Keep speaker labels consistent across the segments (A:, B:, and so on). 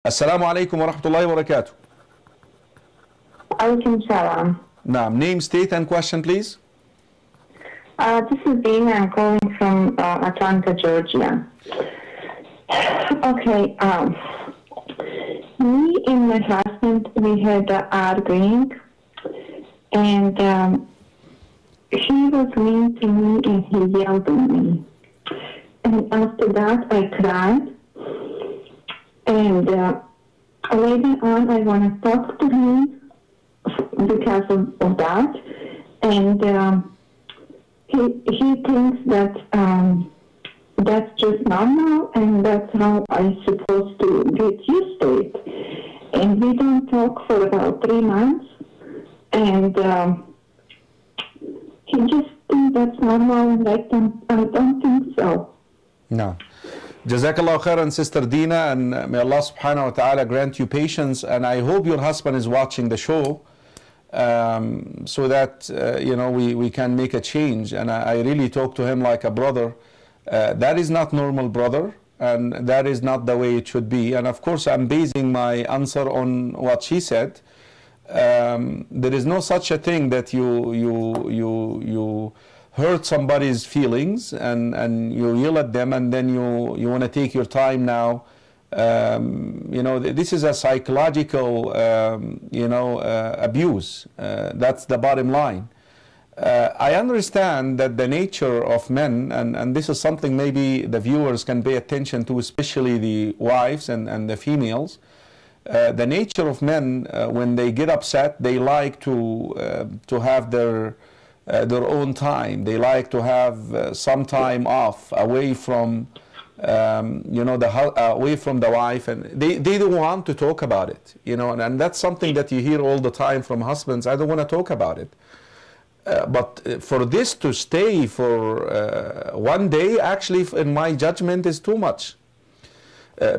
A: السلام عليكم ورحمة الله وبركاته.
B: Alaikum salam.
A: Name, state, and question, please.
B: This is Dina. I'm calling from Atlanta, Georgia. Okay. Me and my husband, we had an arguing, and he was mean to me and he yelled at me. And after that, I cried. And later on, I want to talk to him because of that. And he thinks that that's just normal and that's how I'm supposed to get used to it. And we don't talk for about 3 months. And he just thinks that's normal and I don't think so.
A: No. Jazakallah khairan, Sister Dina, and may Allah subhanahu wa ta'ala grant you patience. And I hope your husband is watching the show so that, we can make a change. And I really talk to him like a brother. That is not normal, brother, and that is not the way it should be. And of course, I'm basing my answer on what she said. There is no such a thing that you hurt somebody's feelings and you yell at them and then you want to take your time now. This is a psychological, abuse. That's the bottom line. I understand that the nature of men, and this is something maybe the viewers can pay attention to, especially the wives and the females. The nature of men, when they get upset, they like to have their own time. They like to have some time off away from away from the wife, and they don't want to talk about it, and that's something that you hear all the time from husbands. I don't want to talk about it. But for this to stay for 1 day, actually, in my judgment, is too much.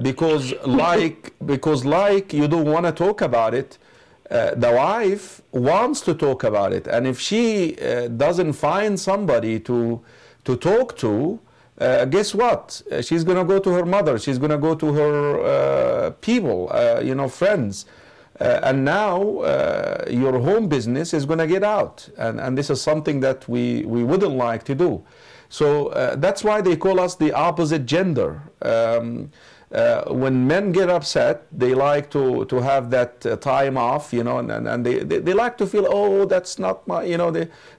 A: Because like you don't want to talk about it, the wife wants to talk about it, and if she doesn't find somebody to talk to, guess what? She's going to go to her mother. She's going to go to her people, friends. And now your home business is going to get out. And this is something that we wouldn't like to do. So that's why they call us the opposite gender. When men get upset, they like to have that time off, and they like to feel, oh, that's not my,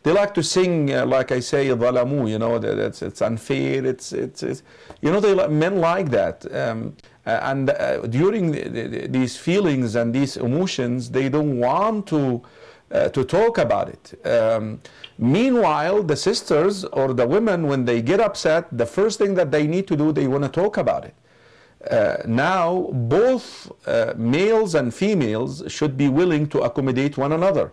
A: they like to sing, like I say, ظلموا, it's unfair, men like that. And during these feelings and these emotions, they don't want to talk about it. Meanwhile, the sisters or the women, when they get upset, the first thing that they need to do, they want to talk about it. Now, both males and females should be willing to accommodate one another.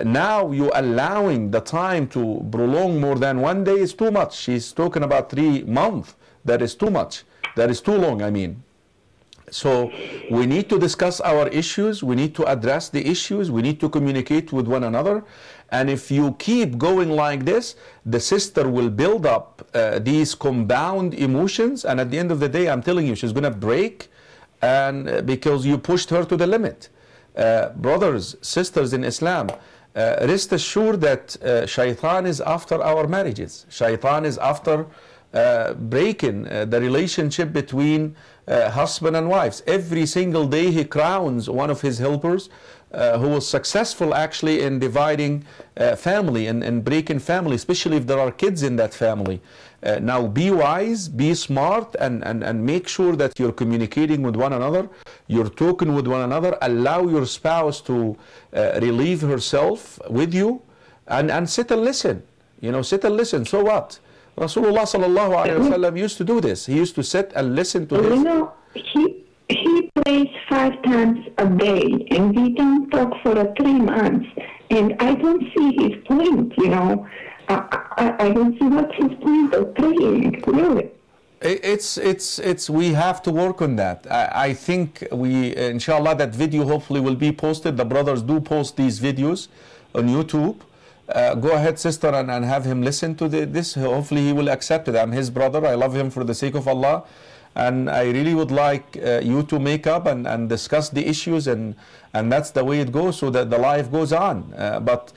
A: Now, you allowing the time to prolong more than 1 day is too much. She's talking about 3 months. That is too much. That is too long, I mean. So we need to discuss our issues. We need to address the issues. We need to communicate with one another. And if you keep going like this, the sister will build up these compound emotions. And at the end of the day, I'm telling you, she's going to break, and because you pushed her to the limit. Brothers, sisters in Islam, rest assured that shaitan is after our marriages. Shaitan is after breaking the relationship between husband and wives. Every single day he crowns one of his helpers who was successful actually in dividing family and breaking family, especially if there are kids in that family. Now be wise, be smart, and make sure that you're communicating with one another, you're talking with one another, allow your spouse to relieve herself with you, and sit and listen. Sit and listen. So what? Rasulullah sallallahu alayhi wa sallam used to do this. He used to sit and listen to this.
B: He prays 5 times a day, and we don't talk for 3 months. And I don't see his point, I don't see what his point of praying, really.
A: We have to work on that. I think inshallah, that video hopefully will be posted. The brothers do post these videos on YouTube. Go ahead, sister, and have him listen to this. Hopefully he will accept it. I'm his brother. I love him for the sake of Allah. and I really would like you to make up and discuss the issues, and that's the way it goes, so that the life goes on. But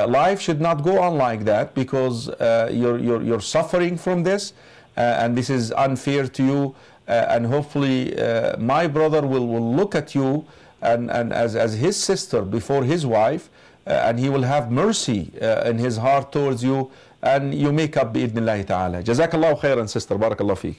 A: life should not go on like that, because you're suffering from this, and this is unfair to you. And hopefully my brother will look at you and as his sister before his wife, and he will have mercy in his heart towards you, and you make up بإذن الله تعالى. جزاك الله خيرا sister. بارك الله فيك.